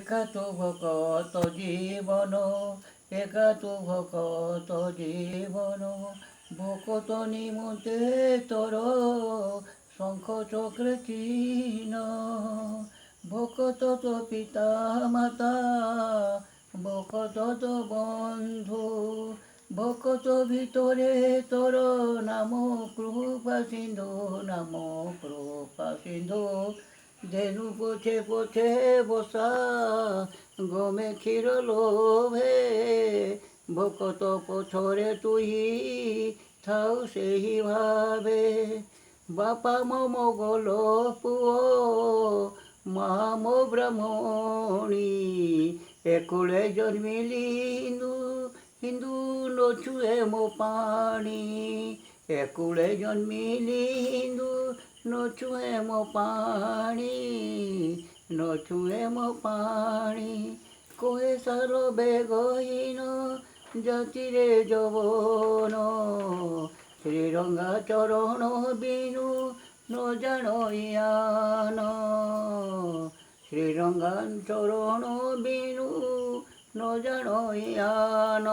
একাতু ভকত জীবন, একাতু ভকত জীবন, ভকত নিমতে তর শঙ্খ চক্র চিহ্ন। ভকত তো পিতা মাতা, ভকত তো বন্ধু, ভকত ভিতরে তোর নাম কৃপা সিন্ধু, নাম কৃপা সিন্ধু। ধেনু পোছে পোছে বসা, গমে ক্ষীর লোভে, ভকত পছরে তুই থাও ସେହି ভাবে। বাপা মম গোল পুଅ, মা ମୋ ব্রাহ্মণী, একুলে জন্মিলি হিন্দু, হিন্দু নଛুଏ ମୋ ପାଣି। একুলে জন্মিলি হিন্দু, নছুଏ ମୋ ପାଣି, নছুଏ ମୋ ପାଣି। কহে সার বেগহীন জাতিরে যবন, শ্রীরঙ্গা চরণ বিনু ন জানইয়ান। শ্রীরঙ্গা চরণ বিনু ন জানইয়ান।